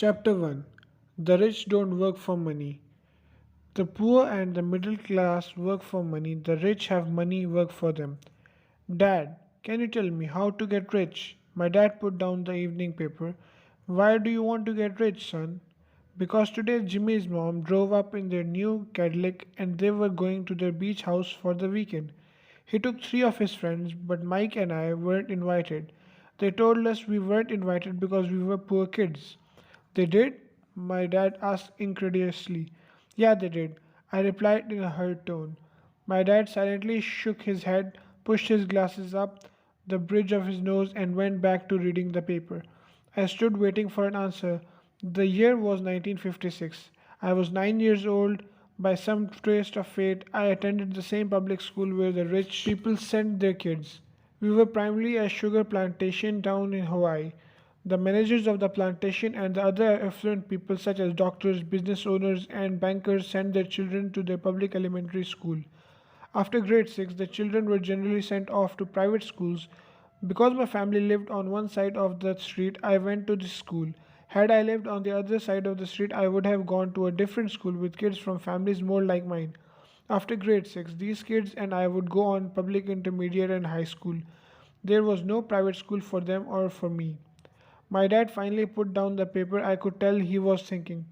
Chapter 1. The rich don't work for money. The poor and the middle class work for money. The rich have money work for them. Dad, can you tell me how to get rich? My dad put down the evening paper. Why do you want to get rich, son? Because today Jimmy's mom drove up in their new Cadillac and they were going to their beach house for the weekend. He took three of his friends, but Mike and I weren't invited. They told us we weren't invited because we were poor kids. They did? My dad asked incredulously. Yeah, they did. I replied in a hurt tone. My dad silently shook his head, pushed his glasses up the bridge of his nose, and went back to reading the paper. I stood waiting for an answer. The year was 1956. I was 9 years old. By some twist of fate, I attended the same public school where the rich people sent their kids. We were primarily a sugar plantation town in Hawaii. The managers of the plantation and the other affluent people, such as doctors, business owners, and bankers, sent their children to their public elementary school. After grade 6, the children were generally sent off to private schools. Because my family lived on one side of the street, I went to this school. Had I lived on the other side of the street, I would have gone to a different school with kids from families more like mine. After grade 6, these kids and I would go on public intermediate and high school. There was no private school for them or for me. My dad finally put down the paper. I could tell he was thinking.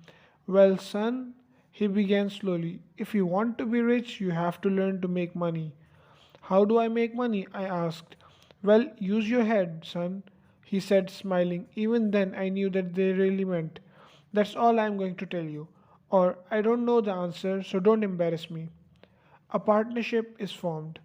Well, son, he began slowly. If you want to be rich, you have to learn to make money. How do I make money? I asked. Well, use your head, son, he said, smiling. Even then, I knew that they really meant. That's all I'm going to tell you. Or, I don't know the answer, so don't embarrass me. A partnership is formed.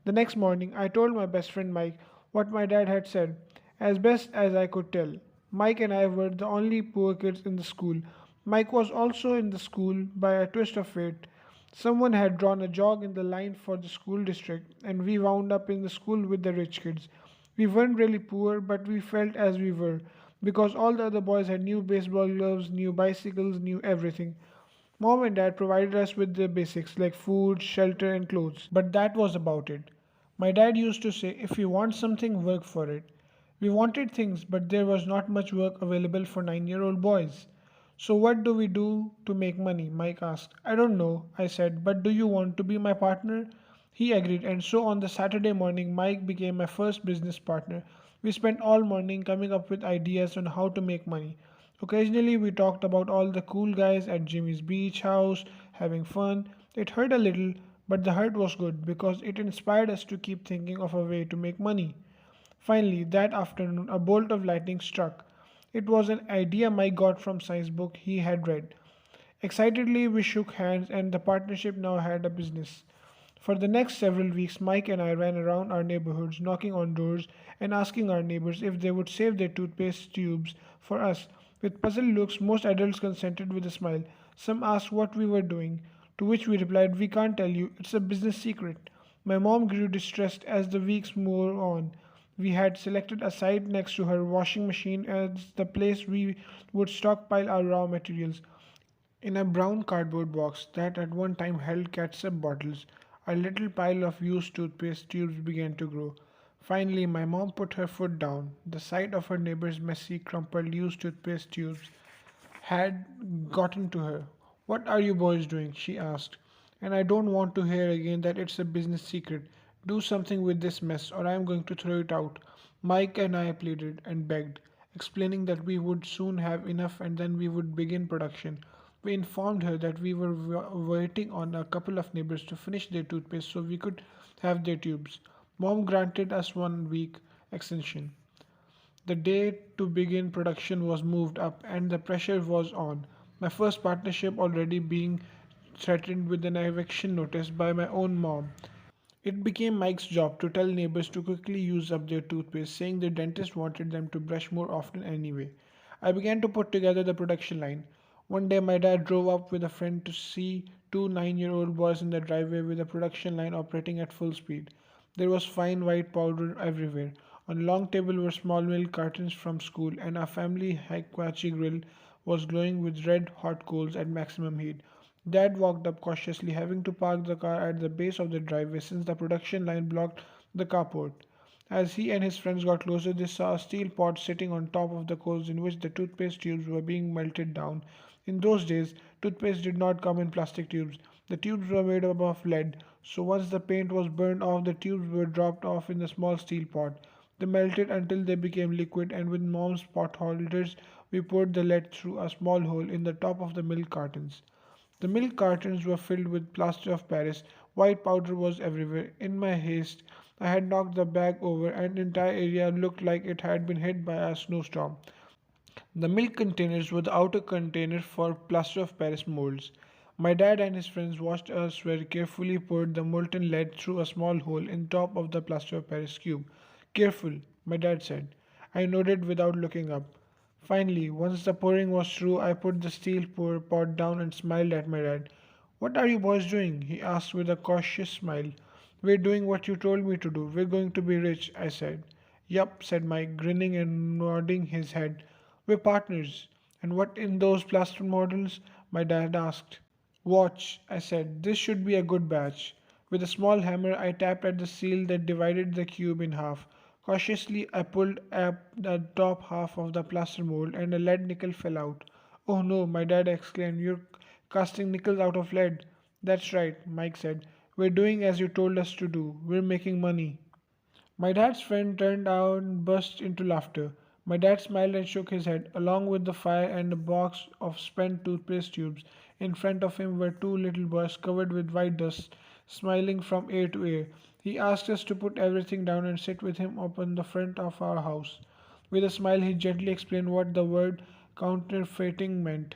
The next morning, I told my best friend Mike what my dad had said, as best as I could tell. Mike and I were the only poor kids in the school. Mike was also in the school by a twist of fate. Someone had drawn a jog in the line for the school district, and we wound up in the school with the rich kids. We weren't really poor, but we felt as we were, because all the other boys had new baseball gloves, new bicycles, new everything. Mom and dad provided us with the basics like food, shelter, and clothes, but that was about it. My dad used to say, if you want something, work for it. We wanted things, but there was not much work available for 9-year-old boys. So, what do we do to make money? Mike asked. I don't know, I said, but do you want to be my partner? He agreed, and so on the Saturday morning, Mike became my first business partner. We spent all morning coming up with ideas on how to make money. Occasionally, we talked about all the cool guys at Jimmy's beach house having fun. It hurt a little, but the hurt was good because it inspired us to keep thinking of a way to make money. Finally, that afternoon, a bolt of lightning struck. It was an idea Mike got from science book he had read. Excitedly, we shook hands, and the partnership now had a business. For the next several weeks, Mike and I ran around our neighborhoods, knocking on doors and asking our neighbors if they would save their toothpaste tubes for us. With puzzled looks, most adults consented with a smile. Some asked what we were doing, to which we replied, we can't tell you, it's a business secret. My mom grew distressed as the weeks moved on. We had selected a site next to her washing machine as the place we would stockpile our raw materials. In a brown cardboard box that at one time held catsup bottles, a little pile of used toothpaste tubes began to grow. Finally, my mom put her foot down. The sight of her neighbor's messy, crumpled used toothpaste tubes had gotten to her. What are you boys doing? She asked. And I don't want to hear again that it's a business secret. Do something with this mess, or I am going to throw it out. Mike and I pleaded and begged, explaining that we would soon have enough and then we would begin production. We informed her that we were waiting on a couple of neighbors to finish their toothpaste so we could have their tubes. Mom granted us 1 week extension. The date to begin production was moved up and the pressure was on, my first partnership already being threatened with an eviction notice by my own mom. It became Mike's job to tell neighbors to quickly use up their toothpaste, saying the dentist wanted them to brush more often anyway. I began to put together the production line. One day, my dad drove up with a friend to see two 9-year-old boys in the driveway with the production line operating at full speed. There was fine white powder everywhere. On a long table were small milk cartons from school, and our family Hitachi grill was glowing with red hot coals at maximum heat. Dad walked up cautiously, having to park the car at the base of the driveway since the production line blocked the carport. As he and his friends got closer, they saw a steel pot sitting on top of the coals in which the toothpaste tubes were being melted down. In those days, toothpaste did not come in plastic tubes. The tubes were made up of lead, so once the paint was burned off, the tubes were dropped off in the small steel pot. They melted until they became liquid, and with mom's pot holders, we poured the lead through a small hole in the top of the milk cartons. The milk cartons were filled with plaster of Paris. White powder was everywhere. In my haste, I had knocked the bag over, and the entire area looked like it had been hit by a snowstorm. The milk containers were the outer container for plaster of Paris molds. My dad and his friends watched us very carefully pour the molten lead through a small hole in top of the plaster of Paris cube. Careful, my dad said. I nodded without looking up. Finally, once the pouring was through, I put the steel pour pot down and smiled at my dad. What are you boys doing? He asked with a cautious smile. We're doing what you told me to do. We're going to be rich, I said. Yup, said Mike, grinning and nodding his head. We're partners. And what in those plaster models? My dad asked. Watch, I said. This should be a good batch. With a small hammer, I tapped at the seal that divided the cube in half. Cautiously, I pulled up the top half of the plaster mold, and a lead nickel fell out. Oh no, my dad exclaimed. You're casting nickels out of lead. That's right, Mike said. We're doing as you told us to do. We're making money. My dad's friend turned out and burst into laughter. My dad smiled and shook his head. Along with the fire and a box of spent toothpaste tubes, in front of him were two little boys covered with white dust, smiling from ear to ear. He asked us to put everything down and sit with him upon the front of our house. With a smile, he gently explained what the word counterfeiting meant.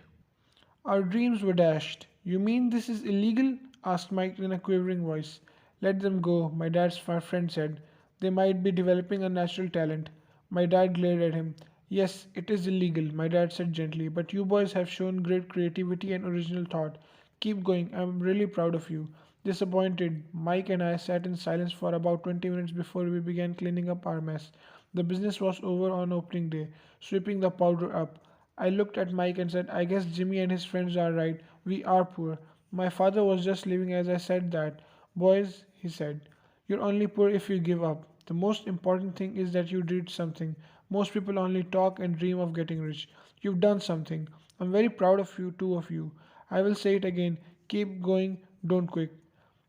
Our dreams were dashed. You mean this is illegal? Asked Mike in a quivering voice. Let them go, my dad's friend said. They might be developing a natural talent. My dad glared at him. Yes, it is illegal, my dad said gently, but you boys have shown great creativity and original thought. Keep going, I'm really proud of you. Disappointed, Mike and I sat in silence for about 20 minutes before we began cleaning up our mess. The business was over on opening day, sweeping the powder up. I looked at Mike and said, I guess Jimmy and his friends are right. We are poor. My father was just leaving as I said that. Boys, he said, you're only poor if you give up. The most important thing is that you did something. Most people only talk and dream of getting rich. You've done something. I'm very proud of you, two of you. I will say it again. Keep going, don't quit.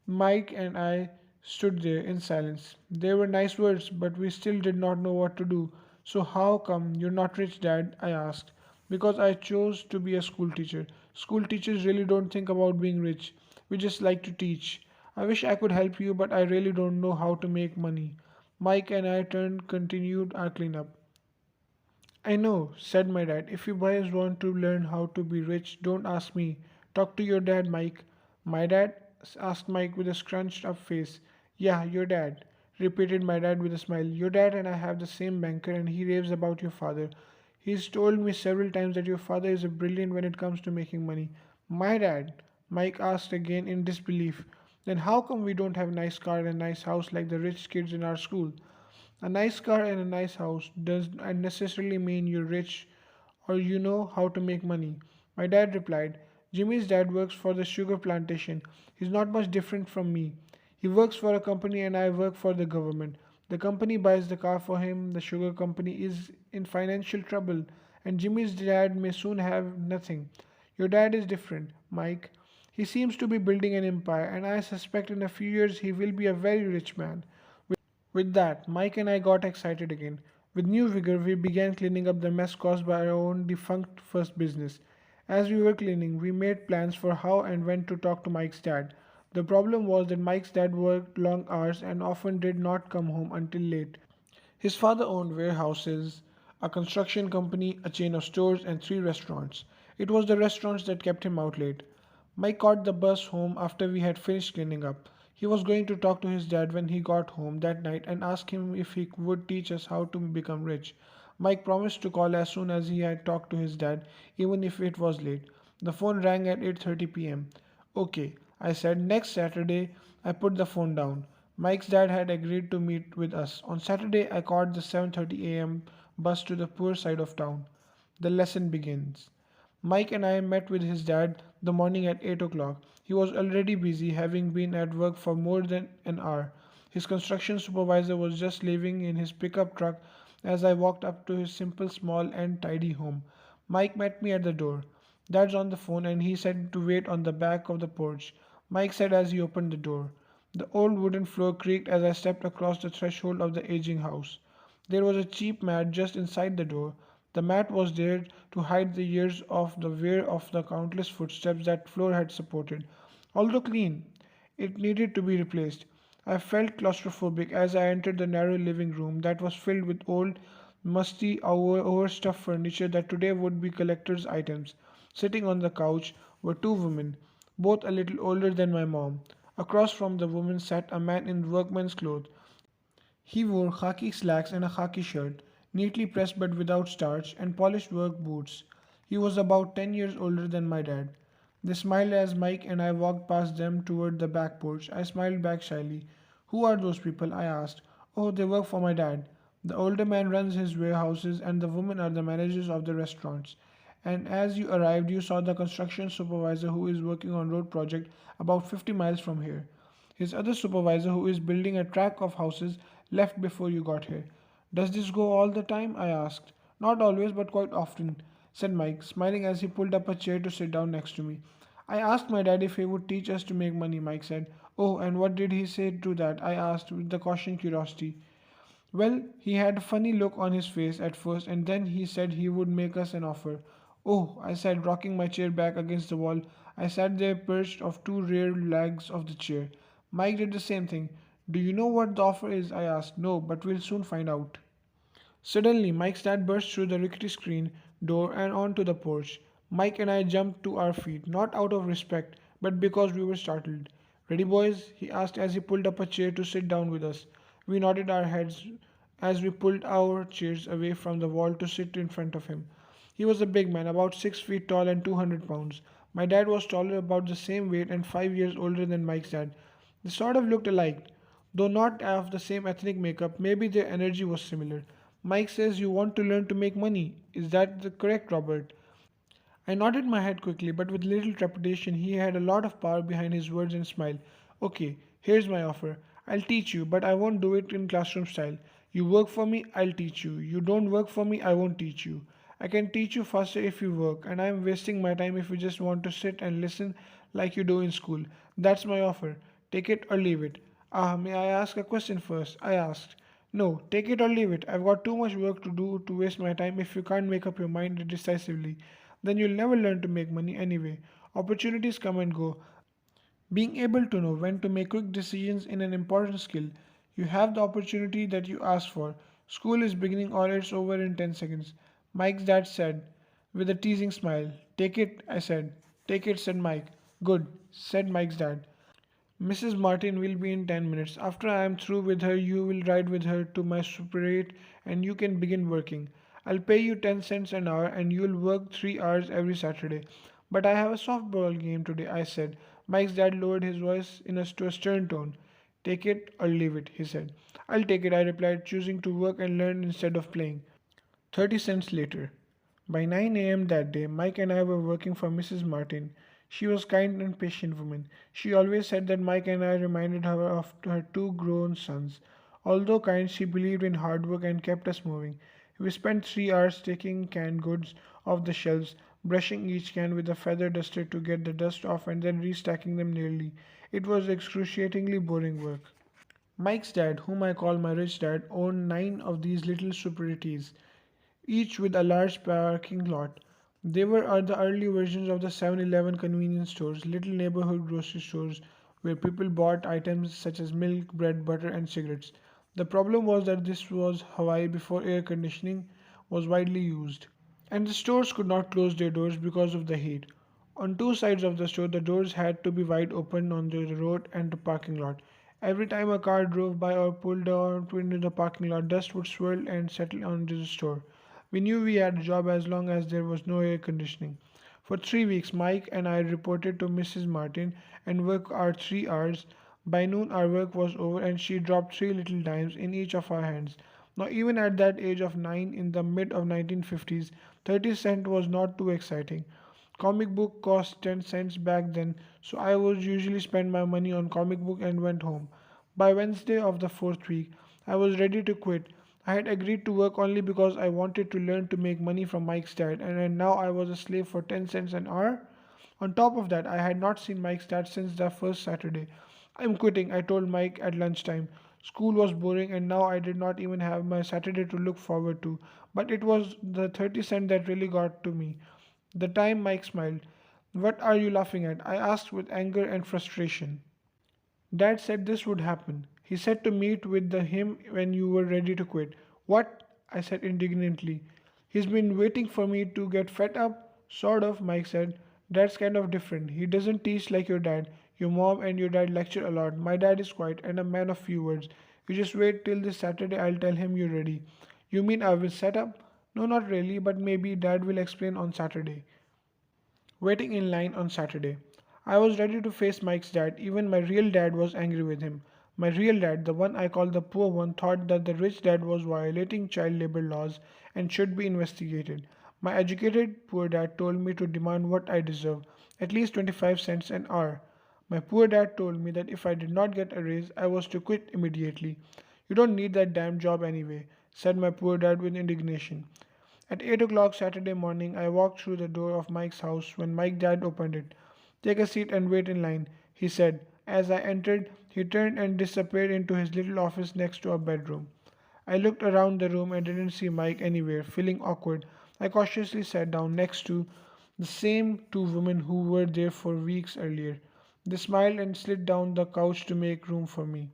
Mike and I stood there in silence. They were nice words, but we still did not know what to do. So, how come you're not rich, Dad? I asked. Because I chose to be a school teacher. School teachers really don't think about being rich. We just like to teach. I wish I could help you, but I really don't know how to make money. Mike and I turned continued our cleanup. I know, said my dad. If you boys want to learn how to be rich, don't ask me. Talk to your dad, Mike. My dad? Asked Mike with a scrunched up face. Yeah, your dad, repeated my dad with a smile. Your dad and I have the same banker, and he raves about your father. He's told me several times that your father is a brilliant when it comes to making money. My dad? Mike asked again in disbelief. Then how come we don't have a nice car and a nice house like the rich kids in our school? A nice car and a nice house does not necessarily mean you're rich or you know how to make money. My dad replied, Jimmy's dad works for the sugar plantation. He's not much different from me. He works for a company and I work for the government. The company buys the car for him, the sugar company is in financial trouble, and Jimmy's dad may soon have nothing. Your dad is different, Mike. He seems to be building an empire, and I suspect in a few years he will be a very rich man. With that, Mike and I got excited again. With new vigor, we began cleaning up the mess caused by our own defunct first business. As we were cleaning, we made plans for how and when to talk to Mike's dad. The problem was that Mike's dad worked long hours and often did not come home until late. His father owned warehouses, a construction company, a chain of stores, and three restaurants. It was the restaurants that kept him out late. Mike caught the bus home after we had finished cleaning up. He was going to talk to his dad when he got home that night and ask him if he would teach us how to become rich. Mike promised to call as soon as he had talked to his dad, even if it was late. The phone rang at 8:30 p.m. Okay, I said. Next Saturday. I put the phone down. Mike's dad had agreed to meet with us. On Saturday, I caught the 7:30 a.m. bus to the poor side of town. The lesson begins. Mike and I met with his dad the morning at 8 o'clock. He was already busy, having been at work for more than an hour. His construction supervisor was just leaving in his pickup truck as I walked up to his simple, small, and tidy home. Mike met me at the door. Dad's on the phone and he said to wait on the back of the porch, Mike said as he opened the door. The old wooden floor creaked as I stepped across the threshold of the aging house. There was a cheap mat just inside the door. The mat was there to hide the years of the wear of the countless footsteps that floor had supported. Although clean, it needed to be replaced. I felt claustrophobic as I entered the narrow living room that was filled with old, musty, overstuffed furniture that today would be collector's items. Sitting on the couch were two women, both a little older than my mom. Across from the woman sat a man in workman's clothes. He wore khaki slacks and a khaki shirt, neatly pressed but without starch, and polished work boots. He was about 10 years older than my dad. They smiled as Mike and I walked past them toward the back porch. I smiled back shyly. Who are those people? I asked. Oh, they work for my dad. The older man runs his warehouses, and the women are the managers of the restaurants. And as you arrived, you saw the construction supervisor who is working on road project about 50 miles from here. His other supervisor, who is building a track of houses, left before you got here. Does this go all the time? I asked. Not always, but quite often, said Mike, smiling as he pulled up a chair to sit down next to me. I asked my dad if he would teach us to make money, Mike said. Oh, and what did he say to that? I asked with the caution curiosity. Well, he had a funny look on his face at first, and then he said he would make us an offer. Oh, I said, rocking my chair back against the wall. I sat there perched of two rear legs of the chair. Mike did the same thing. Do you know what the offer is? I asked. No, but we'll soon find out. Suddenly, Mike's dad burst through the rickety screen door and onto the porch. Mike and I jumped to our feet, not out of respect, but because we were startled. Ready, boys? He asked as he pulled up a chair to sit down with us. We nodded our heads as we pulled our chairs away from the wall to sit in front of him. He was a big man, about 6 feet tall and 200 pounds. My dad was taller, about the same weight, and 5 years older than Mike's dad. They sort of looked alike, though not of the same ethnic makeup. Maybe their energy was similar. Mike says you want to learn to make money. Is that the correct, Robert? I nodded my head quickly, but with little trepidation. He had a lot of power behind his words and smiled. Okay, here's my offer. I'll teach you, but I won't do it in classroom style. You work for me, I'll teach you. You don't work for me, I won't teach you. I can teach you faster if you work, and I'm wasting my time if you just want to sit and listen like you do in school. That's my offer. Take it or leave it. Ah, may I ask a question first? I asked. No, take it or leave it. I've got too much work to do to waste my time if you can't make up your mind decisively. Then you'll never learn to make money anyway. Opportunities come and go. Being able to know when to make quick decisions is an important skill. You have the opportunity that you asked for. School is beginning or it's over in 10 seconds. Mike's dad said, with a teasing smile. Take it, I said. Take it, said Mike. Good, said Mike's dad. Mrs. Martin will be in 10 minutes. After I am through with her, you will ride with her to my superate and you can begin working. I'll pay you 10 cents an hour and you'll work 3 hours every Saturday. But I have a softball game today, I said. Mike's dad lowered his voice to a stern tone. Take it or leave it, he said. I'll take it, I replied, choosing to work and learn instead of playing. 30 cents later. By 9 a.m. that day, Mike and I were working for Mrs. Martin. She was kind and patient woman. She always said that Mike and I reminded her of her two grown sons. Although kind, she believed in hard work and kept us moving. We spent 3 hours taking canned goods off the shelves, brushing each can with a feather duster to get the dust off and then restacking them nearly. It was excruciatingly boring work. Mike's dad, whom I call my rich dad, owned 9 of these little superiorities, each with a large parking lot. They were the early versions of the 7-Eleven convenience stores, little neighborhood grocery stores where people bought items such as milk, bread, butter, and cigarettes. The problem was that this was Hawaii before air conditioning was widely used, and the stores could not close their doors because of the heat. On two sides of the store, the doors had to be wide open on the road and the parking lot. Every time a car drove by or pulled out into the parking lot, dust would swirl and settle onto the store. We knew we had a job as long as there was no air conditioning. For 3 weeks, Mike and I reported to Mrs. Martin and worked our 3 hours. By noon, our work was over, and she dropped 3 little dimes in each of our hands. Now, even at that age of 9 in the mid of 1950s, 30 cents was not too exciting. Comic book cost 10 cents back then, so I would usually spend my money on comic book and went home. By Wednesday of the fourth week, I was ready to quit. I had agreed to work only because I wanted to learn to make money from Mike's dad, and now I was a slave for 10 cents an hour. On top of that, I had not seen Mike's dad since the first Saturday. I'm quitting, I told Mike at lunchtime. School was boring, and now I did not even have my Saturday to look forward to. But it was the 30 cent that really got to me. The time Mike smiled. What are you laughing at? I asked with anger and frustration. Dad said this would happen. He said to meet with him when you were ready to quit. What? I said indignantly. He's been waiting for me to get fed up? Sort of, Mike said. Dad's kind of different. He doesn't teach like your dad. Your mom and your dad lecture a lot. My dad is quiet and a man of few words. You just wait till this Saturday, I'll tell him you're ready. You mean I will set up? No, not really, but maybe Dad will explain on Saturday. Waiting in line on Saturday. I was ready to face Mike's dad. Even my real dad was angry with him. My real dad, the one I called the poor one, thought that the rich dad was violating child labor laws and should be investigated. My educated poor dad told me to demand what I deserve, at least 25 cents an hour. My poor dad told me that if I did not get a raise, I was to quit immediately. You don't need that damn job anyway, said my poor dad with indignation. At 8 o'clock Saturday morning, I walked through the door of Mike's house when Mike's dad opened it. Take a seat and wait in line, he said. As I entered, he turned and disappeared into his little office next to our bedroom. I looked around the room and didn't see Mike anywhere. Feeling awkward, I cautiously sat down next to the same two women who were there for weeks earlier. They smiled and slid down the couch to make room for me.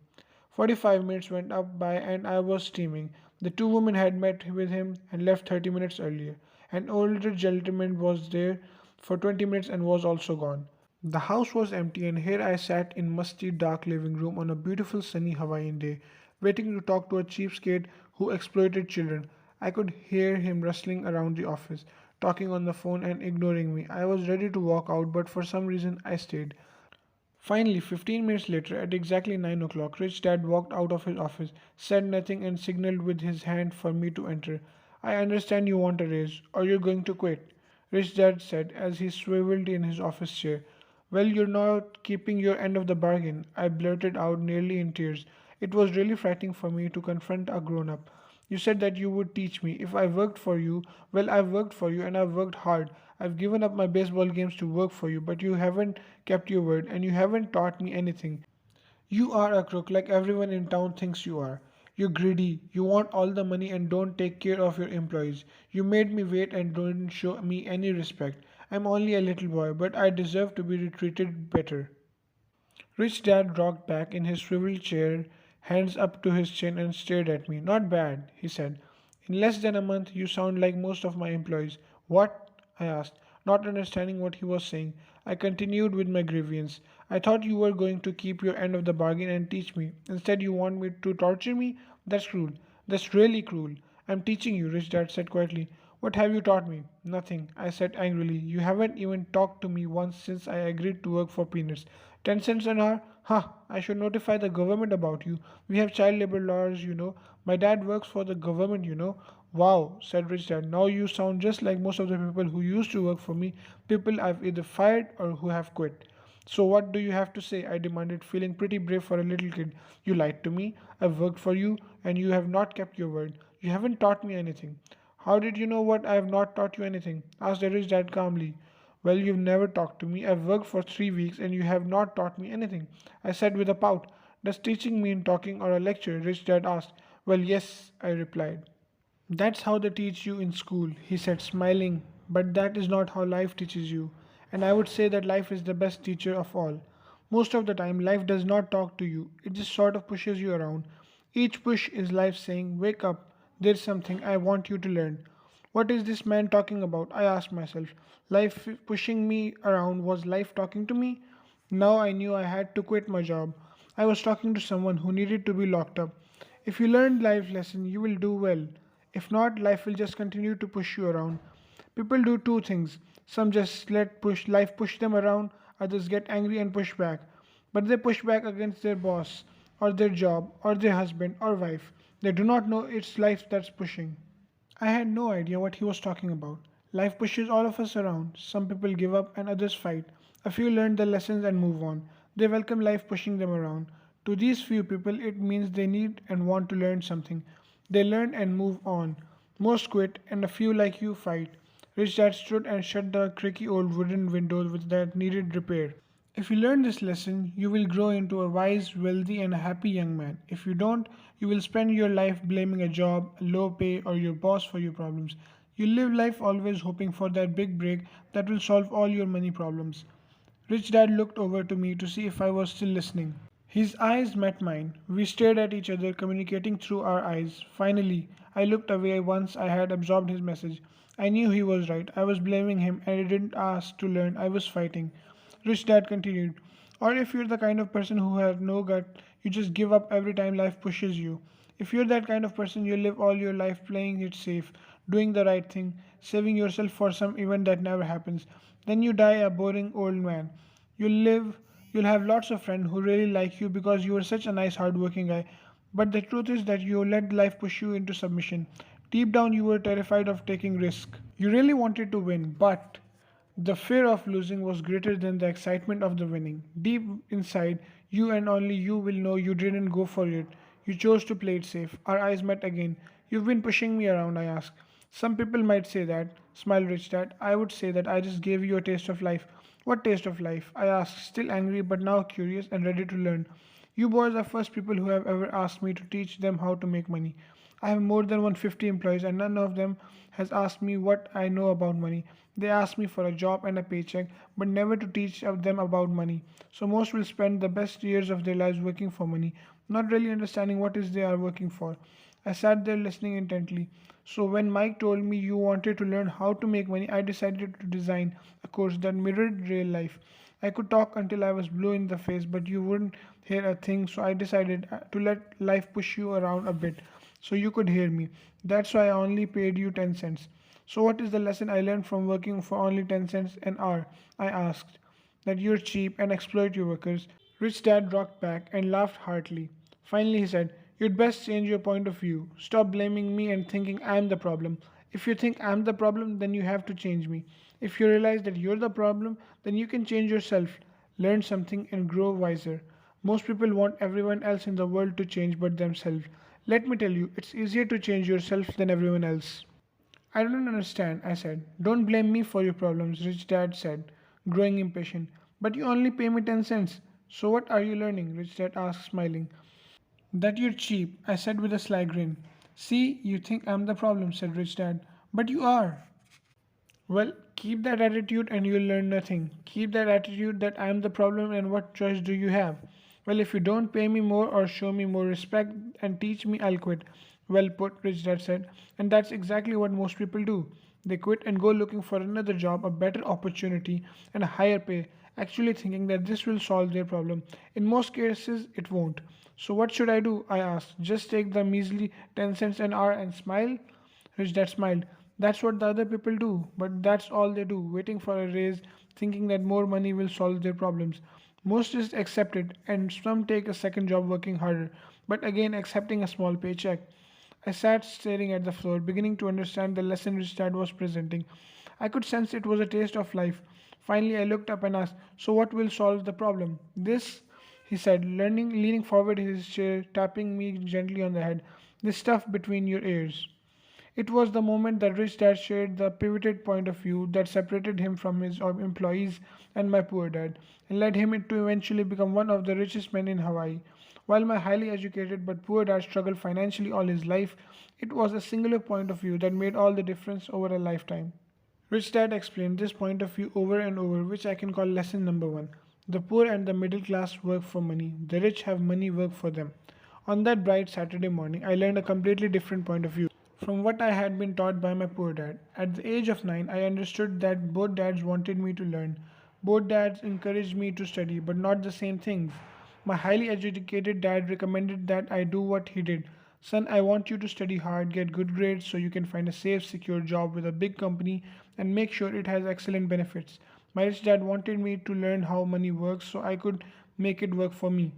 45 minutes went up by and I was steaming. The two women had met with him and left 30 minutes earlier. An older gentleman was there for 20 minutes and was also gone. The house was empty, and here I sat in musty, dark living room on a beautiful sunny Hawaiian day, waiting to talk to a cheapskate who exploited children. I could hear him rustling around the office, talking on the phone and ignoring me. I was ready to walk out, but for some reason I stayed. Finally, 15 minutes later, at exactly 9 o'clock, Rich Dad walked out of his office, said nothing, and signaled with his hand for me to enter. I understand you want a raise, or you're going to quit, Rich Dad said as he swiveled in his office chair. Well, you're not keeping your end of the bargain, I blurted out, nearly in tears. It was really frightening for me to confront a grown up. You said that you would teach me. If I worked for you, well, I've worked for you and I've worked hard. I've given up my baseball games to work for you, but you haven't kept your word and you haven't taught me anything. You are a crook like everyone in town thinks you are. You're greedy, you want all the money and don't take care of your employees. You made me wait and don't show me any respect. I'm only a little boy, but I deserve to be treated better. Rich Dad rocked back in his swivel chair, hands up to his chin, and stared at me. Not bad, he said. In less than a month, you sound like most of my employees. What? I asked, not understanding what he was saying. I continued with my grievance. I thought you were going to keep your end of the bargain and teach me. Instead, you want me to torture me? That's cruel. That's really cruel. I'm teaching you, Rich Dad said quietly. What have you taught me? Nothing, I said angrily. You haven't even talked to me once since I agreed to work for peanuts. 10 cents an hour? Huh, I should notify the government about you. We have child labor laws, you know. My dad works for the government, you know. Wow, said Rich Dad. Now you sound just like most of the people who used to work for me, people I've either fired or who have quit. So what do you have to say? I demanded, feeling pretty brave for a little kid. You lied to me. I've worked for you, and you have not kept your word. You haven't taught me anything. How did you know what I have not taught you anything? Asked the rich dad calmly. Well, you've never talked to me. I've worked for 3 weeks and you have not taught me anything. I said with a pout. Does teaching mean talking or a lecture? Rich dad asked. Well, yes, I replied. That's how they teach you in school, he said, smiling, but that is not how life teaches you. And I would say that life is the best teacher of all. Most of the time, life does not talk to you, it just sort of pushes you around. Each push is life saying, wake up, there's something I want you to learn. What is this man talking about? I asked myself. Life pushing me around was life talking to me? Now I knew I had to quit my job. I was talking to someone who needed to be locked up. If you learn life lesson, you will do well. If not, life will just continue to push you around. People do two things. Some just let push life push them around, others get angry and push back. But they push back against their boss, or their job, or their husband or wife. They do not know it's life that's pushing. I had no idea what he was talking about. Life pushes all of us around. Some people give up and others fight. A few learn the lessons and move on. They welcome life pushing them around. To these few people, it means they need and want to learn something. They learn and move on. Most quit, and a few like you fight. Rich Dad stood and shut the creaky old wooden windows that needed repair. If you learn this lesson, you will grow into a wise, wealthy, and happy young man. If you don't, you will spend your life blaming a job, a low pay, or your boss for your problems. You live life always hoping for that big break that will solve all your money problems. Rich Dad looked over to me to see if I was still listening. His eyes met mine. We stared at each other, communicating through our eyes. Finally, I looked away once I had absorbed his message. I knew he was right. I was blaming him, and I didn't ask to learn. I was fighting. Rich Dad continued. Or if you're the kind of person who has no gut, you just give up every time life pushes you. If you're that kind of person, you live all your life playing it safe, doing the right thing, saving yourself for some event that never happens. Then you die a boring old man. You'll live, you'll have lots of friends who really like you because you are such a nice hardworking guy. But the truth is that you let life push you into submission. Deep down you were terrified of taking risk. You really wanted to win, but the fear of losing was greater than the excitement of the winning. Deep inside, you and only you will know you didn't go for it. You chose to play it safe. Our eyes met again. You've been pushing me around, I asked. Some people might say that, smiled Rich Dad. I would say that I just gave you a taste of life. What taste of life? I asked, still angry but now curious and ready to learn. You boys are first people who have ever asked me to teach them how to make money. I have more than 150 employees and none of them has asked me what I know about money. They ask me for a job and a paycheck, but never to teach them about money. So most will spend the best years of their lives working for money, not really understanding what is they are working for. I sat there listening intently. So when Mike told me you wanted to learn how to make money, I decided to design a course that mirrored real life. I could talk until I was blue in the face, but you wouldn't hear a thing, so I decided to let life push you around a bit so you could hear me. That's why I only paid you 10 cents. So, what is the lesson I learned from working for only 10 cents an hour? I asked. That you're cheap and exploit your workers. Rich Dad rocked back and laughed heartily. Finally, he said, you'd best change your point of view. Stop blaming me and thinking I'm the problem. If you think I'm the problem, then you have to change me. If you realize that you're the problem, then you can change yourself, learn something, and grow wiser. Most people want everyone else in the world to change but themselves. Let me tell you, it's easier to change yourself than everyone else. I don't understand, I said. Don't blame me for your problems, Rich Dad said, growing impatient. But you only pay me 10 cents. So what are you learning? Rich Dad asked, smiling. That you're cheap, I said with a sly grin. See, you think I'm the problem, said Rich Dad. But you are. Well, keep that attitude and you'll learn nothing. Keep that attitude that I'm the problem and what choice do you have? Well, if you don't pay me more or show me more respect and teach me, I'll quit. Well put, Rich Dad said. And that's exactly what most people do. They quit and go looking for another job, a better opportunity, and a higher pay, actually thinking that this will solve their problem. In most cases, it won't. So, what should I do? I asked. Just take the measly 10 cents an hour and smile? Rich Dad smiled. That's what the other people do, but that's all they do, waiting for a raise, thinking that more money will solve their problems. Most just accept it, and some take a second job working harder, but again accepting a small paycheck. I sat staring at the floor, beginning to understand the lesson Rich Dad was presenting. I could sense it was a taste of life. Finally, I looked up and asked, so what will solve the problem? This, he said, leaning forward in his chair, tapping me gently on the head. This stuff between your ears. It was the moment that Rich Dad shared the pivoted point of view that separated him from his employees and my poor dad, and led him to eventually become one of the richest men in Hawaii. While my highly educated but poor dad struggled financially all his life, it was a singular point of view that made all the difference over a lifetime. Rich Dad explained this point of view over and over, which I can call lesson number one. The poor and the middle class work for money, the rich have money work for them. On that bright Saturday morning, I learned a completely different point of view from what I had been taught by my poor dad. At the age of 9, I understood that both dads wanted me to learn. Both dads encouraged me to study, but not the same things. My highly educated dad recommended that I do what he did. Son, I want you to study hard, get good grades so you can find a safe, secure job with a big company and make sure it has excellent benefits. My rich dad wanted me to learn how money works so I could make it work for me.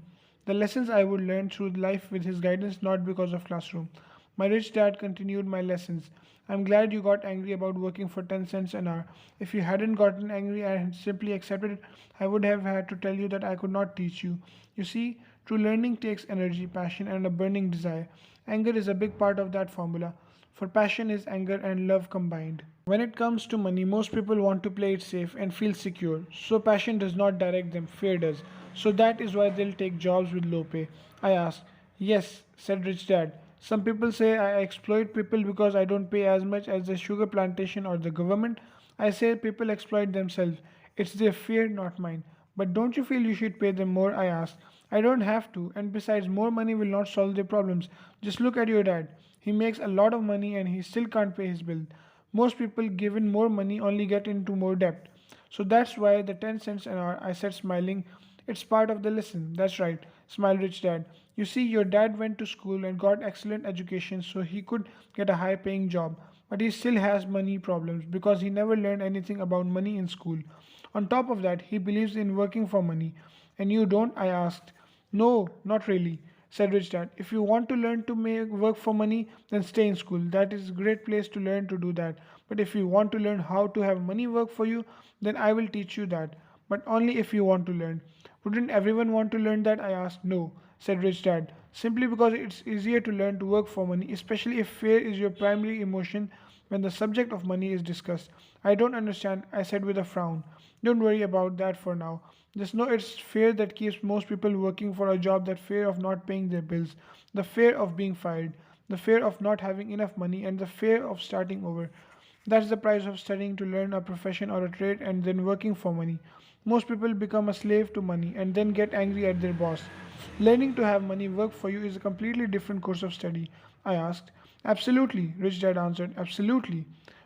The lessons I would learn through life with his guidance, not because of classroom. My rich dad continued my lessons. I'm glad you got angry about working for 10 cents an hour. If you hadn't gotten angry and had simply accepted it, I would have had to tell you that I could not teach you. You see, True learning takes energy, passion, and a burning desire. Anger is a big part of that formula, for passion is anger and love combined. When it comes to money, most people want to play it safe and feel secure. So passion does not direct them, fear does. So that is why they'll take jobs with low pay. I asked, yes, said Rich Dad. Some people say I exploit people because I don't pay as much as the sugar plantation or the government. I say people exploit themselves. It's their fear, not mine. But don't you feel you should pay them more? I asked. I don't have to, and besides, more money will not solve their problems. Just look at your dad. He makes a lot of money and he still can't pay his bill. Most people given more money only get into more debt. So that's why the 10 cents an hour, I said smiling. It's part of the lesson. That's right, smiled Rich Dad. You see, your dad went to school and got excellent education so he could get a high paying job. But he still has money problems because he never learned anything about money in school. On top of that, he believes in working for money. And you don't? I asked. No, not really, said Rich Dad. If you want to learn to make work for money, then stay in school. That is a great place to learn to do that. But if you want to learn how to have money work for you, then I will teach you that. But only if you want to learn. Wouldn't everyone want to learn that? I asked. No, said Rich Dad. Simply because it's easier to learn to work for money, especially if fear is your primary emotion when the subject of money is discussed. I don't understand, I said with a frown. Don't worry about that for now. Just know it's fear that keeps most people working for a job, that fear of not paying their bills, the fear of being fired, the fear of not having enough money, and the fear of starting over. That's the price of studying to learn a profession or a trade and then working for money. Most people become a slave to money and then get angry at their boss. Learning to have money work for you is a completely different course of study. I asked. Absolutely, Rich Dad answered. Absolutely.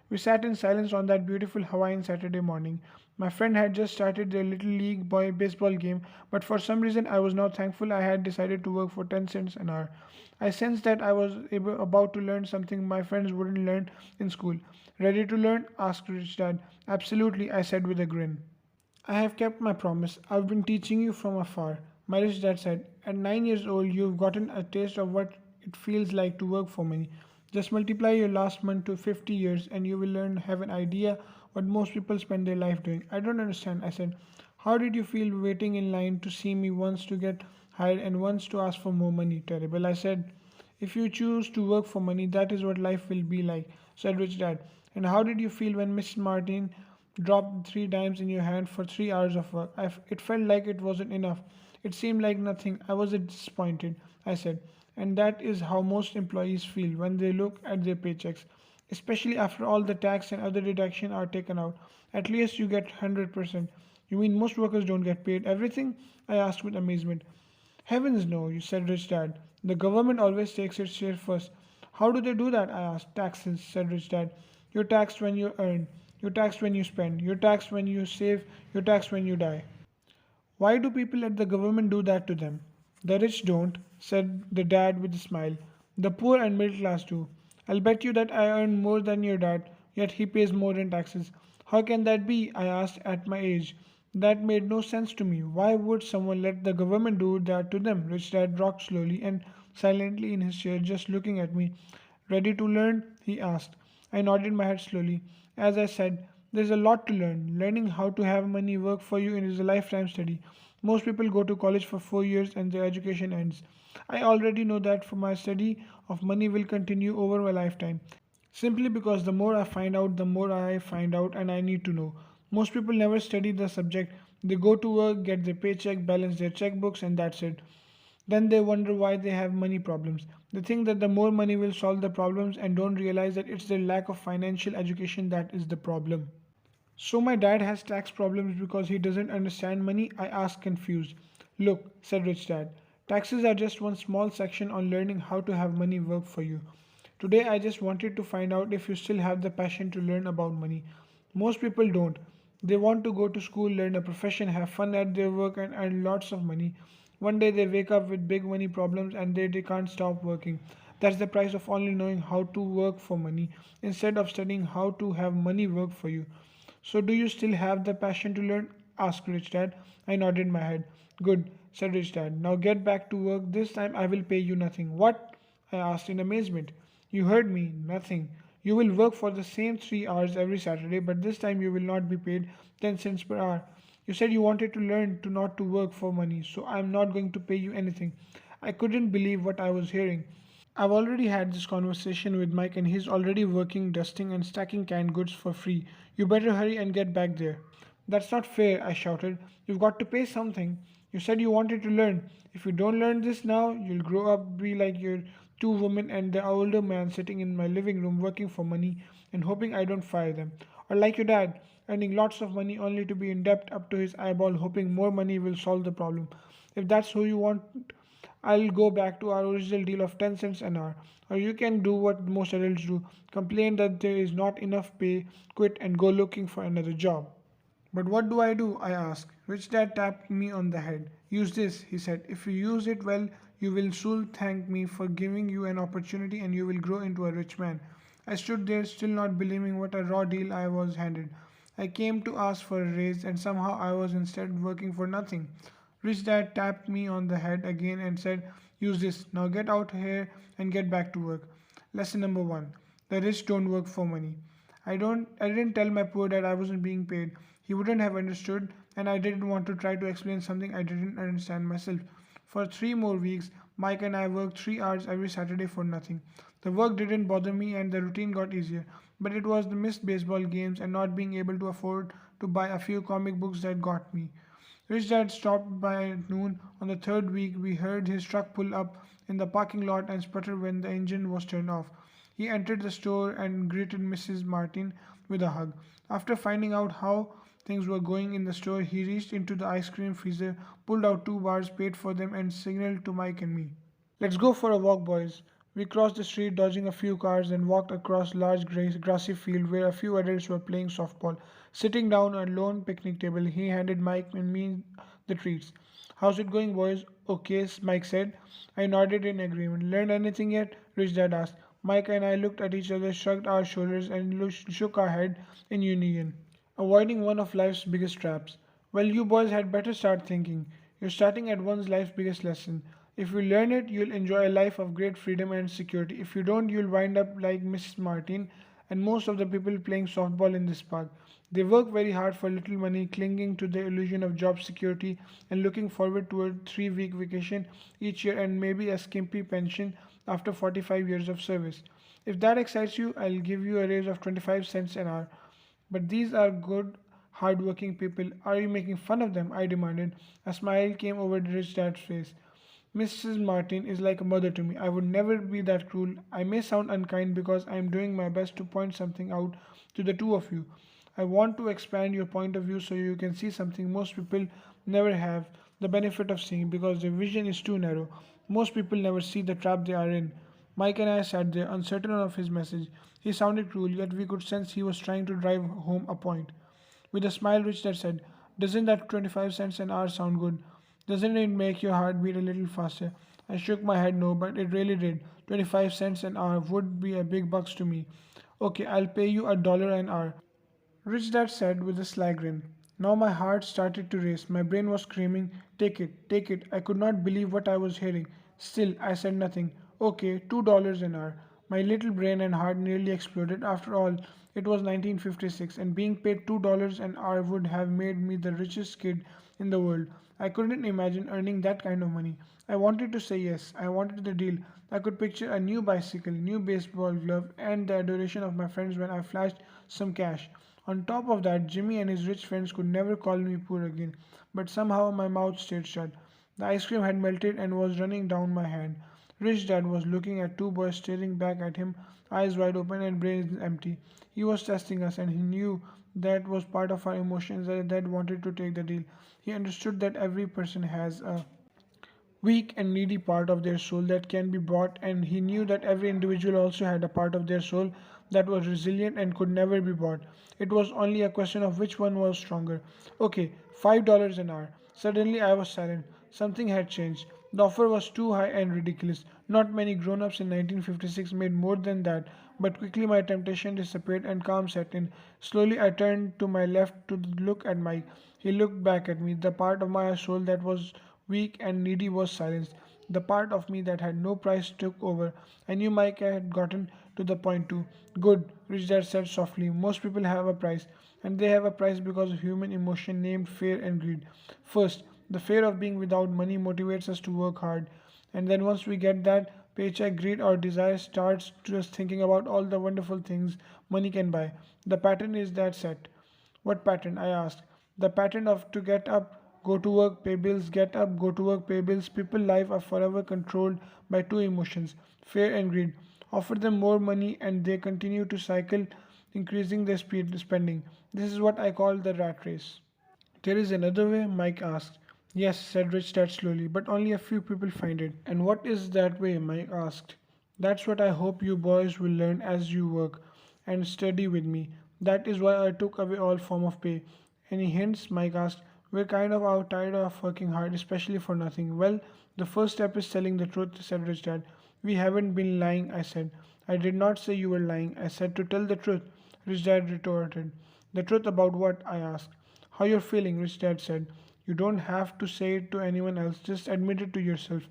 We sat in silence on that beautiful Hawaiian Saturday morning. My friend had just started their little league boy baseball game, but for some reason I was now thankful I had decided to work for 10 cents an hour. I sensed that I was about to learn something my friends wouldn't learn in school. Ready to learn? Asked Rich Dad. Absolutely, I said with a grin. I have kept my promise. I've been teaching you from afar. My rich dad said, at 9 years old, you've gotten a taste of what it feels like to work for money. Just multiply your last month to 50 years and you will learn, have an idea what most people spend their life doing. I don't understand. I said, how did you feel waiting in line to see me once to get hired and once to ask for more money? Terrible. I said, if you choose to work for money, that is what life will be like, said Rich Dad. And how did you feel when Miss Martin dropped 3 dimes in your hand for 3 hours of work? It felt like it wasn't enough. It seemed like nothing. I was disappointed, I said. And that is how most employees feel when they look at their paychecks, especially after all the tax and other deduction are taken out. At least you get 100%. You mean most workers don't get paid everything? I asked with amazement. Heavens no, you said Rich Dad. The government always takes its share first. How do they do that? I asked. Taxes, said Rich Dad. You're taxed when you earn. You're taxed when you spend. You're taxed when you save. You're taxed when you die. Why do people let the government do that to them? The rich don't, said the dad with a smile. The poor and middle class do. I'll bet you that I earn more than your dad, yet he pays more in taxes. How can that be? I asked at my age. That made no sense to me. Why would someone let the government do that to them? Rich Dad rocked slowly and silently in his chair, just looking at me. Ready to learn? He asked. I nodded my head slowly. As I said, there's a lot to learn. Learning how to have money work for you is a lifetime study. Most people go to college for 4 years and their education ends. I already know that for my study of money will continue over my lifetime. Simply because the more I find out, the more I find out and I need to know. Most people never study the subject. They go to work, get their paycheck, balance their checkbooks, and that's it. Then they wonder why they have money problems. They think that the more money will solve the problems and don't realize that it's their lack of financial education that is the problem. So my dad has tax problems because he doesn't understand money? I asked confused. Look, said Rich Dad, taxes are just one small section on learning how to have money work for you. Today I just wanted to find out if you still have the passion to learn about money. Most people don't. They want to go to school, learn a profession, have fun at their work, and earn lots of money. One day they wake up with big money problems and they can't stop working. That's the price of only knowing how to work for money instead of studying how to have money work for you. So, do you still have the passion to learn? Asked Rich Dad. I nodded my head. Good, said Rich Dad. Now get back to work. This time I will pay you nothing. What? I asked in amazement. You heard me. Nothing. You will work for the same 3 hours every Saturday, but this time you will not be paid 10 cents per hour. You said you wanted to learn to not to work for money, so I'm not going to pay you anything. I couldn't believe what I was hearing. I've already had this conversation with Mike and he's already working, dusting, and stacking canned goods for free. You better hurry and get back there. That's not fair, I shouted. You've got to pay something. You said you wanted to learn. If you don't learn this now, you'll grow up be like your two women and the older man sitting in my living room working for money and hoping I don't fire them. Or like your dad, earning lots of money only to be in debt up to his eyeball, hoping more money will solve the problem. If that's who you want, I'll go back to our original deal of 10 cents an hour. Or you can do what most adults do, complain that there is not enough pay, quit, and go looking for another job. But what do? I asked. Rich Dad tapped me on the head. Use this, he said. If you use it well, you will soon thank me for giving you an opportunity and you will grow into a rich man. I stood there, still not believing what a raw deal I was handed. I came to ask for a raise, and somehow I was instead working for nothing. Rich Dad tapped me on the head again and said, use this. Now get out here and get back to work. Lesson number one: the rich don't work for money. I didn't tell my poor dad I wasn't being paid. He wouldn't have understood, and I didn't want to try to explain something I didn't understand myself. For 3 more weeks, Mike and I worked 3 hours every Saturday for nothing. The work didn't bother me and the routine got easier, but it was the missed baseball games and not being able to afford to buy a few comic books that got me. Rich Dad stopped by noon on the third week. We heard his truck pull up in the parking lot and sputter when the engine was turned off. He entered the store and greeted Mrs. Martin with a hug. After finding out how things were going in the store, he reached into the ice cream freezer, pulled out 2 bars, paid for them, and signaled to Mike and me. Let's go for a walk, boys. We crossed the street, dodging a few cars, and walked across large grassy field where a few adults were playing softball. Sitting down at a lone picnic table, he handed Mike and me the treats. How's it going, boys? Okay, Mike said. I nodded in agreement. Learned anything yet? Rich Dad asked. Mike and I looked at each other, shrugged our shoulders, and shook our head in unison. Avoiding one of life's biggest traps. Well, you boys had better start thinking. You're starting at one's life's biggest lesson. If you learn it, you'll enjoy a life of great freedom and security. If you don't, you'll wind up like Mrs. Martin and most of the people playing softball in this park. They work very hard for little money, clinging to the illusion of job security and looking forward to a 3 week vacation each year and maybe a skimpy pension after 45 years of service. If that excites you, I'll give you a raise of 25 cents an hour. But these are good, hard-working people. Are you making fun of them? I demanded. A smile came over the rich dad's face. Mrs. Martin is like a mother to me. I would never be that cruel. I may sound unkind because I am doing my best to point something out to the two of you. I want to expand your point of view so you can see something most people never have the benefit of seeing because their vision is too narrow. Most people never see the trap they are in. Mike and I sat there, uncertain of his message. He sounded cruel, yet we could sense he was trying to drive home a point. With a smile, Richard said, doesn't that 25 cents an hour sound good? Doesn't it make your heart beat a little faster? I shook my head no, but it really did. 25 cents an hour would be a big bucks to me. Okay, I'll pay you $1 an hour. Rich Dad said with a sly grin. Now my heart started to race. My brain was screaming, take it, take it. I could not believe what I was hearing. Still, I said nothing. Okay, $2 an hour. My little brain and heart nearly exploded. After all, it was 1956, and being paid $2 an hour would have made me the richest kid in the world. I couldn't imagine earning that kind of money. I wanted to say yes. I wanted the deal. I could picture a new bicycle, new baseball glove, and the adoration of my friends when I flashed some cash. On top of that, Jimmy and his rich friends could never call me poor again, but somehow my mouth stayed shut. The ice cream had melted and was running down my hand. Rich Dad was looking at two boys staring back at him, eyes wide open and brains empty. He was testing us, and he knew that was part of our emotions that Dad wanted to take the deal. He understood that every person has a weak and needy part of their soul that can be bought, and he knew that every individual also had a part of their soul that was resilient and could never be bought. It was only a question of which one was stronger. Okay, $5 an hour. Suddenly I was silent. Something had changed. The offer was too high and ridiculous. Not many grown ups in 1956 made more than that, but quickly my temptation disappeared and calm set in. Slowly I turned to my left to look at Mike. He looked back at me. The part of my soul that was weak and needy was silenced. The part of me that had no price took over. I knew Mike had gotten to the point too. Good, Rich Dad said softly. Most people have a price. and they have a price because of human emotion named fear and greed. First, the fear of being without money motivates us to work hard, and then once we get that paycheck, greed or desire starts just thinking about all the wonderful things money can buy. The pattern is that set. What pattern? I asked. The pattern of to get up, go to work, pay bills, get up, go to work, pay bills. People life are forever controlled by two emotions, fear and greed. Offer them more money and they continue to cycle, increasing their speed spending. This is what I call the rat race. There is another way, Mike asked. Yes, said Rich Dad slowly, but only a few people find it. And what is that way? Mike asked. That's what I hope you boys will learn as you work and study with me. That is why I took away all form of pay. Any hints? Mike asked. We're kind of out tired of working hard, especially for nothing. Well, the first step is telling the truth, said Rich Dad. We haven't been lying, I said. I did not say you were lying. I said to tell the truth, Rich Dad retorted. The truth about what? I asked. How you're feeling, Rich Dad said. You don't have to say it to anyone else, just admit it to yourself.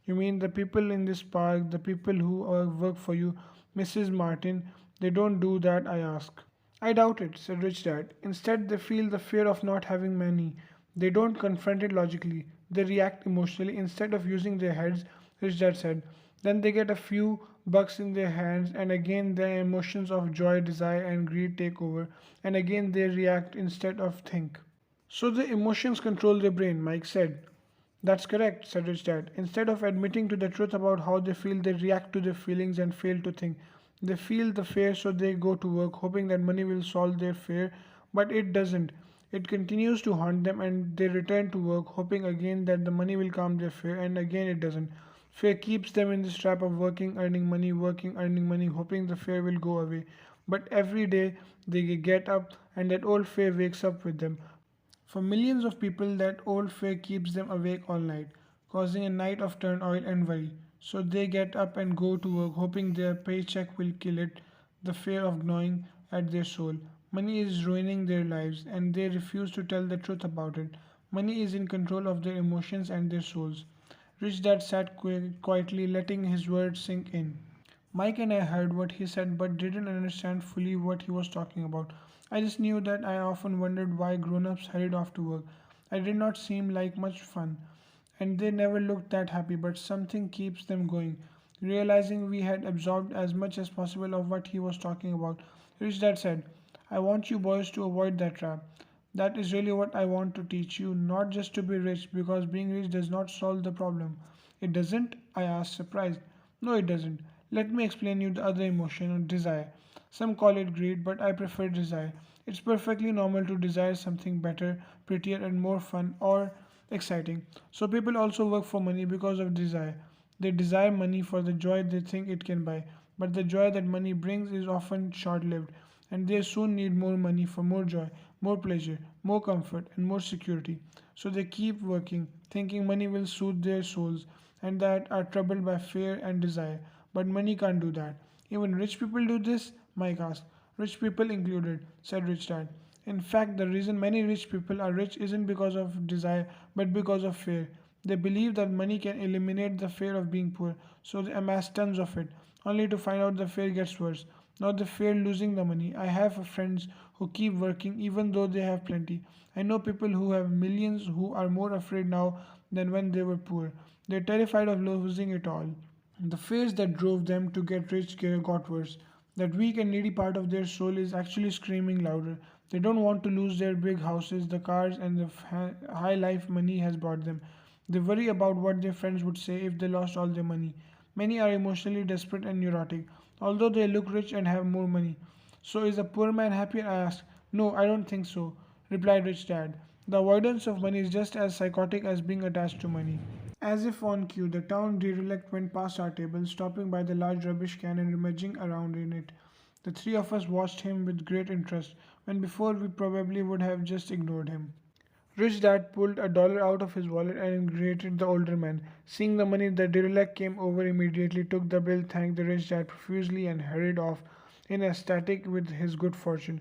You mean the people in this park, the people who work for you, Mrs. Martin, they don't do that, I asked. I doubt it, said Rich Dad. Instead, they feel the fear of not having money. They don't confront it logically. They react emotionally instead of using their heads, Rich Dad said. Then they get a few bucks in their hands, and again their emotions of joy, desire, and greed take over, and again they react instead of think. So the emotions control their brain, Mike said. That's correct, said Rich Dad. Instead of admitting to the truth about how they feel, they react to their feelings and fail to think. They feel the fear, so they go to work, hoping that money will solve their fear, but it doesn't. It continues to haunt them, and they return to work, hoping again that the money will calm their fear, and again it doesn't. Fear keeps them in this trap of working, earning money, hoping the fear will go away. But every day they get up, and that old fear wakes up with them. For millions of people, that old fear keeps them awake all night, causing a night of turmoil and worry. So they get up and go to work, hoping their paycheck will kill it, the fear of gnawing at their soul. Money is ruining their lives, and they refuse to tell the truth about it. Money is in control of their emotions and their souls. Rich Dad sat quietly, letting his words sink in. Mike and I heard what he said but didn't understand fully what he was talking about. I just knew that I often wondered why grown ups hurried off to work. I did not seem like much fun, and they never looked that happy, but something keeps them going. Realizing we had absorbed as much as possible of what he was talking about, Rich Dad said, I want you boys to avoid that trap. That is really what I want to teach you, not just to be rich, because being rich does not solve the problem. It doesn't? I asked, surprised. No, it doesn't. Let me explain you the other emotion, desire. Some call it greed, but I prefer desire. It's perfectly normal to desire something better, prettier, and more fun or exciting. So people also work for money because of desire. They desire money for the joy they think it can buy, but the joy that money brings is often short lived, and they soon need more money for more joy, more pleasure, more comfort, and more security. So they keep working, thinking money will soothe their souls, and that are troubled by fear and desire. But money can't do that. Even rich people do this? Mike asked. Rich people included, said Rich Dad. In fact, the reason many rich people are rich isn't because of desire, but because of fear. They believe that money can eliminate the fear of being poor, so they amass tons of it, only to find out the fear gets worse. Not the fear losing the money. I have friends who keep working even though they have plenty. I know people who have millions who are more afraid now than when they were poor. They're terrified of losing it all. The fears that drove them to get rich got worse. That weak and needy part of their soul is actually screaming louder. They don't want to lose their big houses, the cars, and the high life money has brought them. They worry about what their friends would say if they lost all their money. Many are emotionally desperate and neurotic, although they look rich and have more money. So is a poor man happier? I asked. No, I don't think so, replied Rich Dad. The avoidance of money is just as psychotic as being attached to money. As if on cue, the town derelict went past our table, stopping by the large rubbish can and rummaging around in it. The three of us watched him with great interest, when before we probably would have just ignored him. Rich Dad pulled a dollar out of his wallet and greeted the older man. Seeing the money, the derelict came over immediately, took the bill, thanked the rich dad profusely, and hurried off in ecstatic with his good fortune.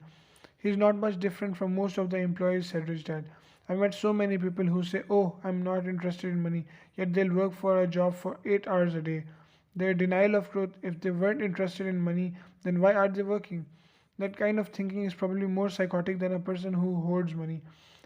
He's not much different from most of the employees, said Rich Dad. I've met so many people who say, oh, I'm not interested in money, yet they'll work for a job for 8 hours a day. Their denial of truth, if they weren't interested in money, then why are they working? That kind of thinking is probably more psychotic than a person who hoards money.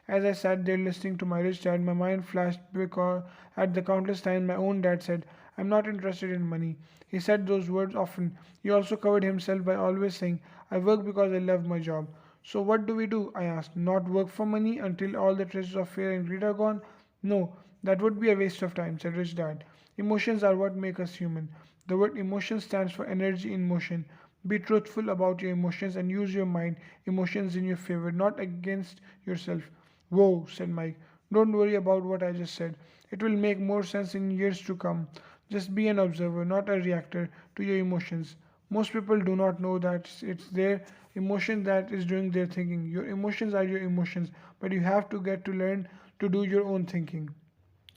As I sat there listening to my rich dad, my mind flashed because at the countless times my own dad said, I'm not interested in money. He said those words often. He also covered himself by always saying, I work because I love my job. So what do we do? I asked. Not work for money until all the traces of fear and greed are gone? No, that would be a waste of time, said Rich Dad. Emotions are what make us human. The word emotion stands for energy in motion. Be truthful about your emotions and use your mind, emotions in your favor, not against yourself. Whoa, said Mike. Don't worry about what I just said. It will make more sense in years to come. Just be an observer, not a reactor to your emotions. Most people do not know that it's their emotion that is doing their thinking. Your emotions are your emotions, but you have to get to learn to do your own thinking.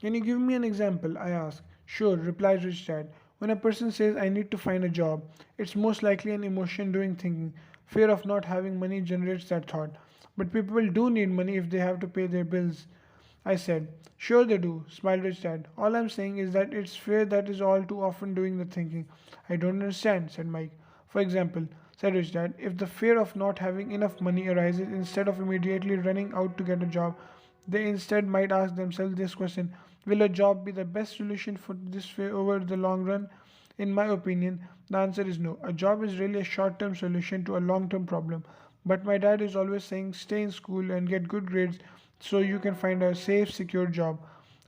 Can you give me an example? I asked. Sure, replied Rich Dad. When a person says, I need to find a job, it's most likely an emotion doing thinking. Fear of not having money generates that thought. But people do need money if they have to pay their bills. I said, sure they do, smiled Rich Dad. All I'm saying is that it's fear that is all too often doing the thinking. I don't understand, said Mike. For example, said Rich Dad, if the fear of not having enough money arises instead of immediately running out to get a job, they instead might ask themselves this question: will a job be the best solution for this fear over the long run? In my opinion, the answer is no. A job is really a short term solution to a long term problem. But my dad is always saying stay in school and get good grades so you can find a safe, secure job.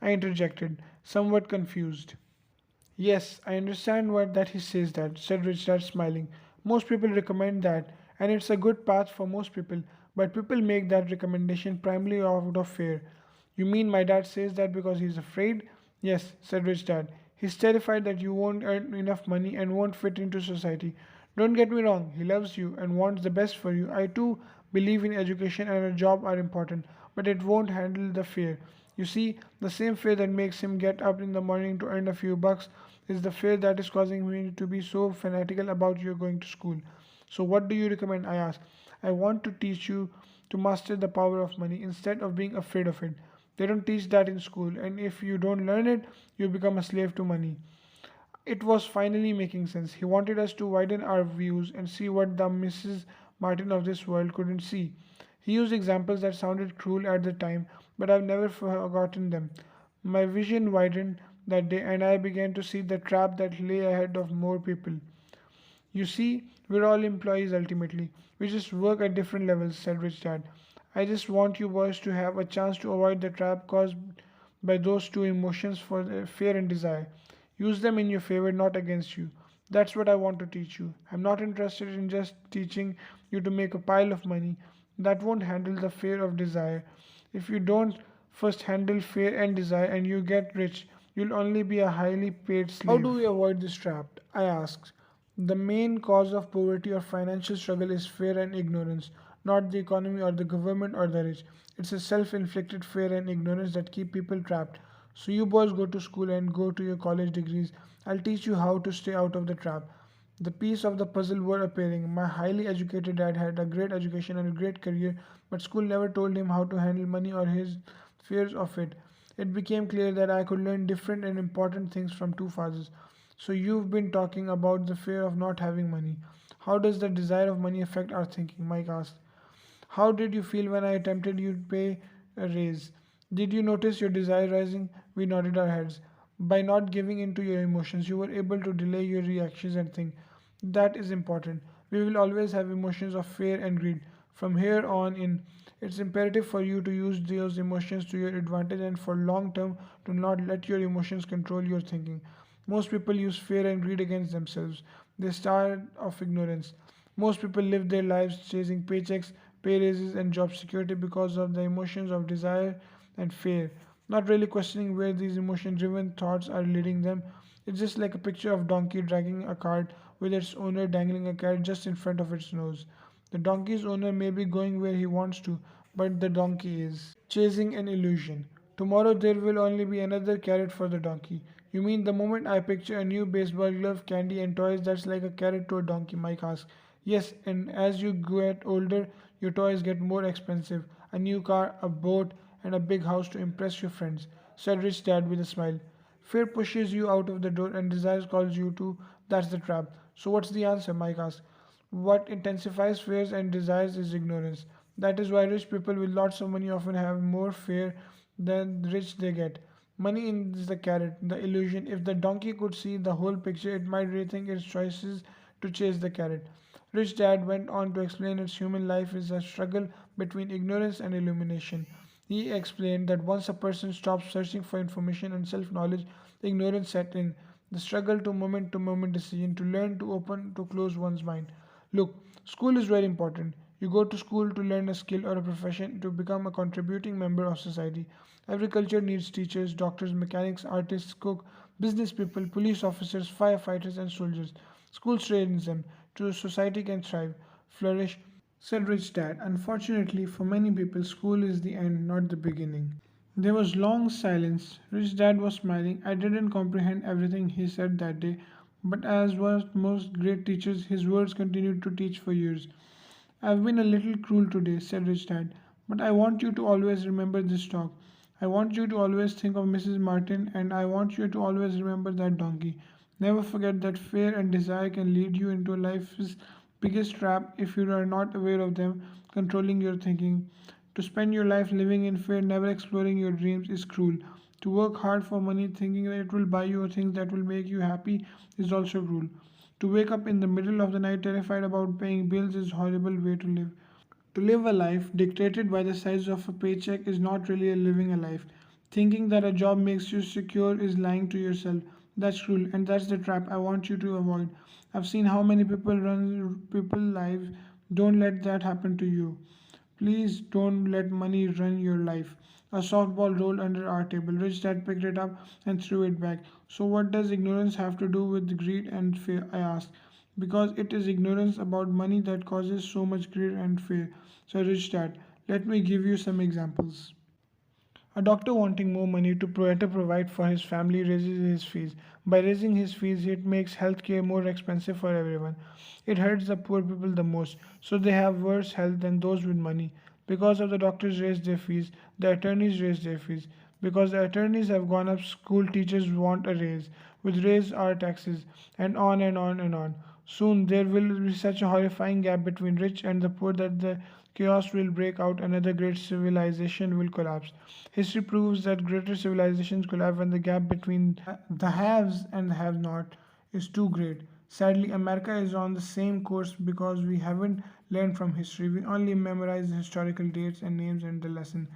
I interjected, somewhat confused. Yes, I understand what that he says that, said Richard smiling. Most people recommend that, and it's a good path for most people, but people make that recommendation primarily out of fear. You mean my dad says that because he's afraid? Yes, said Rich Dad. He's terrified that you won't earn enough money and won't fit into society. Don't get me wrong, he loves you and wants the best for you. I too believe in education and a job are important, but it won't handle the fear. You see, the same fear that makes him get up in the morning to earn a few bucks is the fear that is causing me to be so fanatical about you going to school. So, what do you recommend? I asked. I want to teach you to master the power of money instead of being afraid of it. They don't teach that in school, and if you don't learn it, you become a slave to money. It was finally making sense. He wanted us to widen our views and see what the Mrs. Martin of this world couldn't see. He used examples that sounded cruel at the time, but I've never forgotten them. My vision widened that day, and I began to see the trap that lay ahead of more people. You see, we're all employees ultimately. We just work at different levels, said Rich Dad. I just want you boys to have a chance to avoid the trap caused by those two emotions for fear and desire. Use them in your favor, not against you. That's what I want to teach you. I'm not interested in just teaching you to make a pile of money. That won't handle the fear of desire. If you don't first handle fear and desire and you get rich, you'll only be a highly paid slave. How do we avoid this trap? I asked. The main cause of poverty or financial struggle is fear and ignorance, not the economy or the government or the rich. It's a self inflicted fear and ignorance that keep people trapped. So, you boys go to school and go to your college degrees. I'll teach you how to stay out of the trap. The piece of the puzzle were appearing. My highly educated dad had a great education and a great career, but school never told him how to handle money or his fears of it. It became clear that I could learn different and important things from two fathers. So, you've been talking about the fear of not having money. How does the desire of money affect our thinking? Mike asked. How did you feel when I attempted you to pay a raise? Did you notice your desire rising? We nodded our heads. By not giving in to your emotions, you were able to delay your reactions and think. That is important. We will always have emotions of fear and greed. From here on in, it's imperative for you to use those emotions to your advantage and for long term to not let your emotions control your thinking. Most people use fear and greed against themselves. They start of ignorance. Most people live their lives chasing paychecks, pay raises, and job security because of the emotions of desire and fear, not really questioning where these emotion driven thoughts are leading them. It's just like a picture of donkey dragging a cart with its owner dangling a carrot just in front of its nose. The donkey's owner may be going where he wants to, but the donkey is chasing an illusion. Tomorrow there will only be another carrot for the donkey. You mean the moment I picture a new baseball glove, candy, and toys, that's like a carrot to a donkey? Mike asked. Yes, and as you get older, your toys get more expensive. A new car, a boat, and a big house to impress your friends, said Rich Dad with a smile. Fear pushes you out of the door and desire calls you to. That's the trap. So, what's the answer? Mike asked. What intensifies fears and desires is ignorance. That is why rich people with lots of money often have more fear than rich they get. Money is the carrot, the illusion. If the donkey could see the whole picture, it might rethink its choices to chase the carrot. Rich Dad went on to explain its human life is a struggle between ignorance and illumination. He explained that once a person stops searching for information and self knowledge, ignorance set in. The struggle to moment decision to learn to open to close one's mind. Look, school is very important. You go to school to learn a skill or a profession to become a contributing member of society. Every culture needs teachers, doctors, mechanics, artists, cook, business people, police officers, firefighters, and soldiers. School trains them so society can thrive, flourish, said Rich Dad. Unfortunately, for many people, school is the end, not the beginning. There was long silence. Rich Dad was smiling. I didn't comprehend everything he said that day, but as was most great teachers, his words continued to teach for years. I've been a little cruel today, said Rich Dad, but I want you to always remember this talk. I want you to always think of Mrs. Martin, and I want you to always remember that donkey. Never forget that fear and desire can lead you into life's biggest trap if you are not aware of them controlling your thinking. To spend your life living in fear, never exploring your dreams, is cruel. To work hard for money thinking that it will buy you things that will make you happy is also cruel. To wake up in the middle of the night terrified about paying bills is a horrible way to live. To live a life dictated by the size of a paycheck is not really living a life. Thinking that a job makes you secure is lying to yourself. That's cruel, and that's the trap I want you to avoid. I've seen how many people run people lives. Don't let that happen to you. Please don't let money run your life. A softball rolled under our table. Rich Dad picked it up and threw it back. So, what does ignorance have to do with greed and fear? I asked. Because it is ignorance about money that causes so much greed and fear. So, Rich Dad, let me give you some examples. A doctor wanting more money to better provide for his family raises his fees. By raising his fees, it makes healthcare more expensive for everyone. It hurts the poor people the most, so they have worse health than those with money. Because of the doctors raised their fees, the attorneys raised their fees. Because the attorneys have gone up, school teachers want a raise, which raise our taxes, and on and on and on. Soon there will be such a horrifying gap between rich and the poor that the chaos will break out, another great civilization will collapse. History proves that greater civilizations collapse when the gap between the haves and the have not is too great. Sadly, America is on the same course because we haven't learned from history. We only memorize the historical dates and names and the lesson.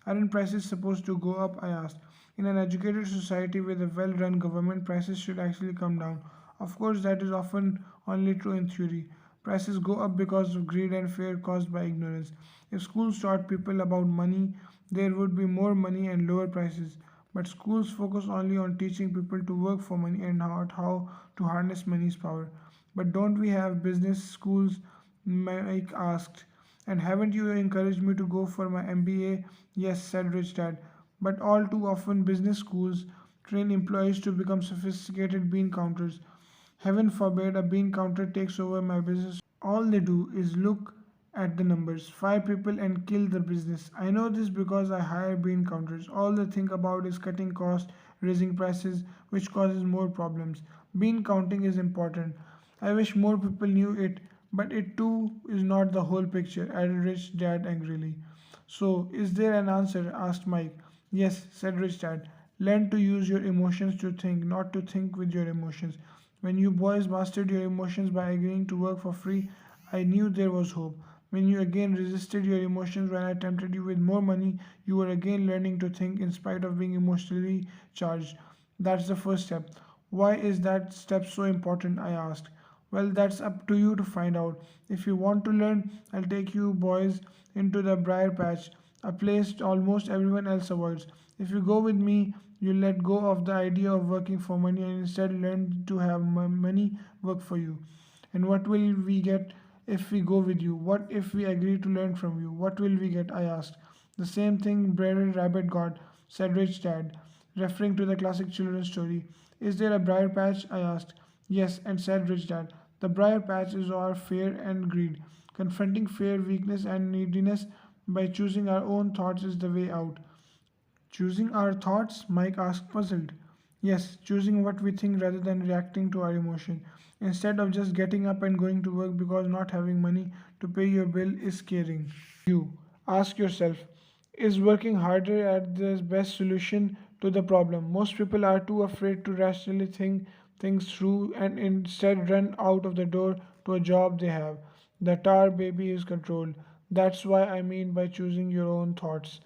Aren't prices supposed to go up? I asked. In an educated society with a well run government, prices should actually come down. Of course, that is often only true in theory. Prices go up because of greed and fear caused by ignorance. If schools taught people about money, there would be more money and lower prices. But schools focus only on teaching people to work for money and not how to harness money's power. But don't we have business schools? Mike asked. And haven't you encouraged me to go for my MBA? Yes, said Rich Dad. But all too often, business schools train employees to become sophisticated bean counters. Heaven forbid a bean counter takes over my business. All they do is look at the numbers, fire people, and kill the business. I know this because I hire bean counters. All they think about is cutting costs, raising prices, which causes more problems. Bean counting is important. I wish more people knew it, but it too is not the whole picture, added Rich Dad angrily. So, is there an answer? Asked Mike. Yes, said Rich Dad. Learn to use your emotions to think, not to think with your emotions. When you boys mastered your emotions by agreeing to work for free, I knew there was hope. When you again resisted your emotions when I tempted you with more money, you were again learning to think in spite of being emotionally charged. That's the first step. Why is that step so important? I asked. Well, that's up to you to find out. If you want to learn, I'll take you boys into the briar patch, a place almost everyone else avoids. If you go with me, you let go of the idea of working for money and instead learn to have money work for you. And what will we get if we go with you? What if we agree to learn from you? What will we get? I asked. The same thing Brother Rabbit got, said Rich Dad, referring to the classic children's story. Is there a briar patch? I asked. Yes, and said Rich Dad. The briar patch is our fear and greed. Confronting fear, weakness, and neediness by choosing our own thoughts is the way out. Choosing our thoughts? Mike asked, puzzled. Yes, choosing what we think rather than reacting to our emotion. Instead of just getting up and going to work because not having money to pay your bill is scaring you. Ask yourself, is working harder at the best solution to the problem? Most people are too afraid to rationally think things through and instead run out of the door to a job they have. The tar baby is controlled. That's why I mean by choosing your own thoughts.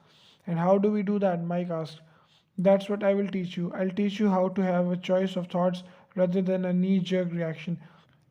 And how do we do that? Mike asked. That's what I will teach you. I'll teach you how to have a choice of thoughts rather than a knee jerk reaction,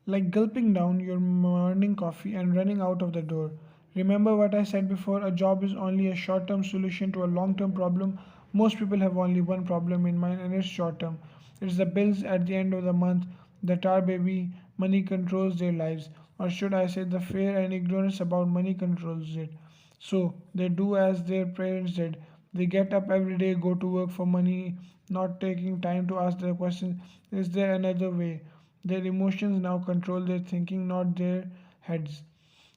like gulping down your morning coffee and running out of the door. Remember what I said before, a job is only a short term solution to a long term problem. Most people have only one problem in mind, and it's short term. It's the bills at the end of the month, the tar baby, money controls their lives. Or should I say, the fear and ignorance about money controls it. So they do as their parents did. They get up every day, go to work for money, not taking time to ask the question, is there another way? Their emotions now control their thinking, not their heads.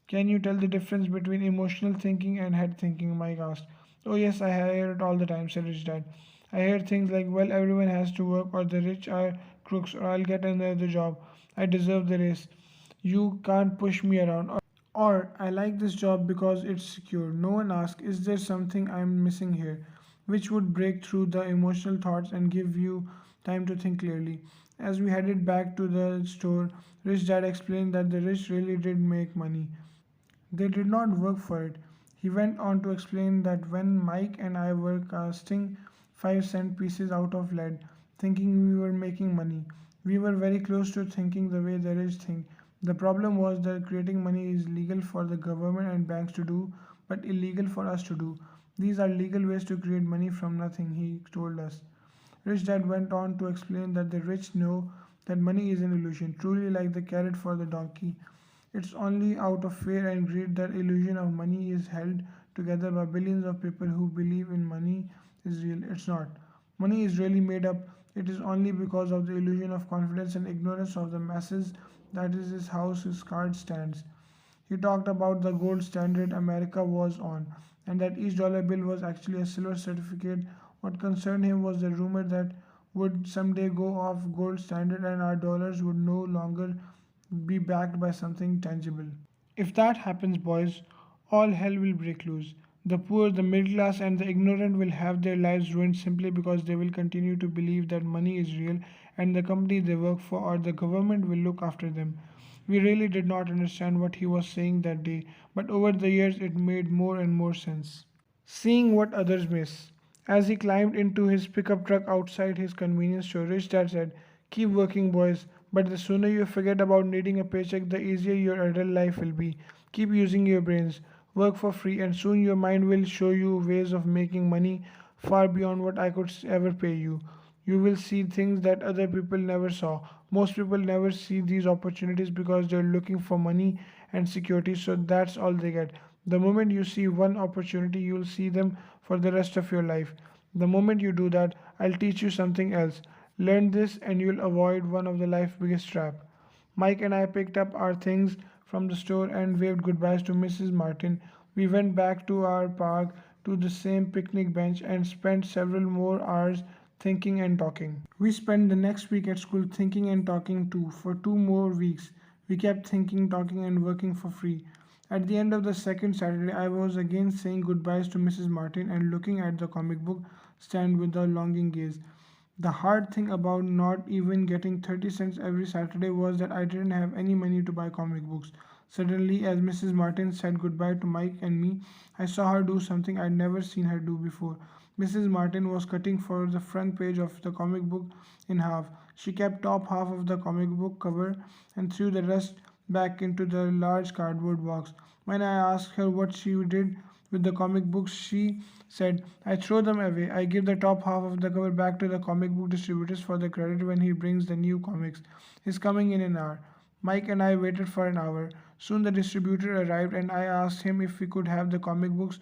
Can you tell the difference between emotional thinking and head thinking? Mike asked. Oh, yes, I hear it all the time, said Rich Dad. I hear things like, well, everyone has to work, or the rich are crooks, or I'll get another job. I deserve the race. You can't push me around. Or I like this job because it's secure. No one asks, is there something I'm missing here? Which would break through the emotional thoughts and give you time to think clearly. As we headed back to the store, Rich Dad explained that the rich really did make money. They did not work for it. He went on to explain that when Mike and I were casting 5-cent pieces out of lead, thinking we were making money, we were very close to thinking the way the rich think. The problem was that creating money is legal for the government and banks to do, but illegal for us to do. These are legal ways to create money from nothing, he told us. Rich Dad went on to explain that the rich know that money is an illusion, truly like the carrot for the donkey. It's only out of fear and greed that illusion of money is held together by billions of people who believe in money is real. It's not. Money is really made up. It is only because of the illusion of confidence and ignorance of the masses that is his house his card stands. He talked about the gold standard America was on, and that each dollar bill was actually a silver certificate. What concerned him was the rumor that would someday go off gold standard and our dollars would no longer be backed by something tangible. If that happens, boys, all hell will break loose. The poor, the middle class, and the ignorant will have their lives ruined simply because they will continue to believe that money is real and the company they work for or the government will look after them. We really did not understand what he was saying that day, but over the years it made more and more sense. Seeing what others miss. As he climbed into his pickup truck outside his convenience store, Rich Dad said, keep working, boys, but the sooner you forget about needing a paycheck, the easier your adult life will be. Keep using your brains, work for free, and soon your mind will show you ways of making money far beyond what I could ever pay you. You will see things that other people never saw. Most people never see these opportunities because they're looking for money and security, so that's all they get. The moment you see one opportunity, you'll see them for the rest of your life. The moment you do that, I'll teach you something else. Learn this and you'll avoid one of the life's biggest trap. Mike and I picked up our things from the store and waved goodbyes to Mrs. Martin. We went back to our park to the same picnic bench and spent several more hours thinking and talking. We spent the next week at school thinking and talking too. For 2 more weeks, we kept thinking, talking, and working for free. At the end of the second Saturday, I was again saying goodbyes to Mrs. Martin and looking at the comic book stand with a longing gaze. The hard thing about not even getting 30 cents every Saturday was that I didn't have any money to buy comic books. Suddenly, as Mrs. Martin said goodbye to Mike and me, I saw her do something I'd never seen her do before. Mrs. Martin was cutting for the front page of the comic book in half. She kept top half of the comic book cover and threw the rest back into the large cardboard box. When I asked her what she did with the comic books, she said, I throw them away. I give the top half of the cover back to the comic book distributors for the credit when he brings the new comics. He's coming in an hour. Mike and I waited for an hour. Soon the distributor arrived and I asked him if we could have the comic books.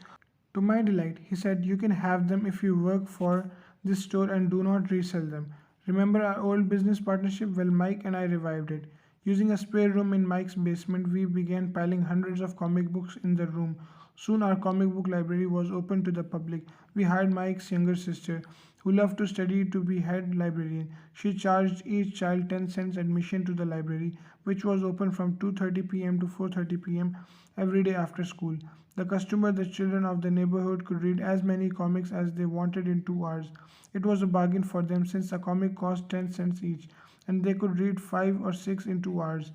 To my delight, he said, you can have them if you work for this store and do not resell them. Remember our old business partnership? Well, Mike and I revived it. Using a spare room in Mike's basement, we began piling hundreds of comic books in the room. Soon our comic book library was open to the public. We hired Mike's younger sister, who loved to study, to be head librarian. She charged each child 10 cents admission to the library, which was open from 2:30 p.m. to 4:30 p.m. every day after school. The children of the neighborhood, could read as many comics as they wanted in 2 hours. It was a bargain for them since a comic cost 10 cents each, and they could read 5 or 6 in 2 hours.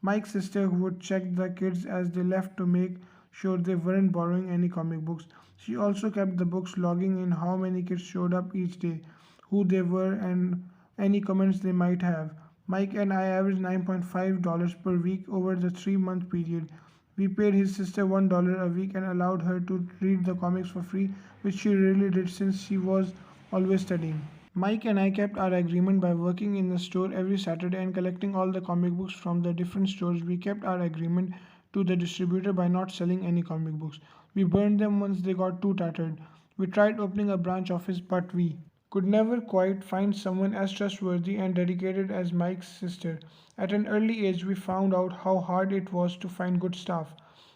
Mike's sister would check the kids as they left to make sure they weren't borrowing any comic books. She also kept the books, logging in how many kids showed up each day, who they were, and any comments they might have. Mike and I averaged $9.5 per week over the 3 month period. We paid his sister $1 a week and allowed her to read the comics for free, which she rarely did since she was always studying. Mike and I kept our agreement by working in the store every Saturday and collecting all the comic books from the different stores. We kept our agreement to the distributor by not selling any comic books. We burned them once they got too tattered. We tried opening a branch office, but we could never quite find someone as trustworthy and dedicated as Mike's sister. At an early age, we found out how hard it was to find good staff.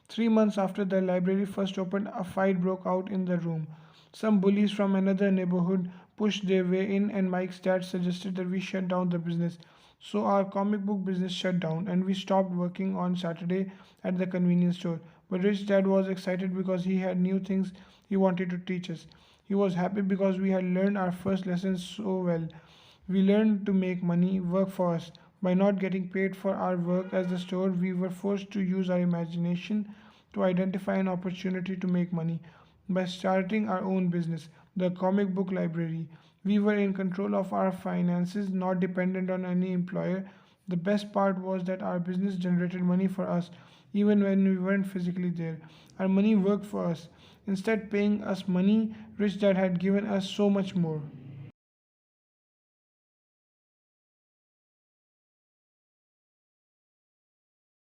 3 months after the library first opened, a fight broke out in the room. Some bullies from another neighborhood pushed their way in, and Mike's dad suggested that we shut down the business. So our comic book business shut down, and we stopped working on Saturday at the convenience store. But Rich Dad was excited because he had new things he wanted to teach us. He was happy because we had learned our first lessons so well. We learned to make money work for us. By not getting paid for our work as the store, we were forced to use our imagination to identify an opportunity to make money. By starting our own business, the comic book library, we were in control of our finances, not dependent on any employer. The best part was that our business generated money for us, even when we weren't physically there. Our money worked for us. Instead paying us money, Rich Dad had given us so much more.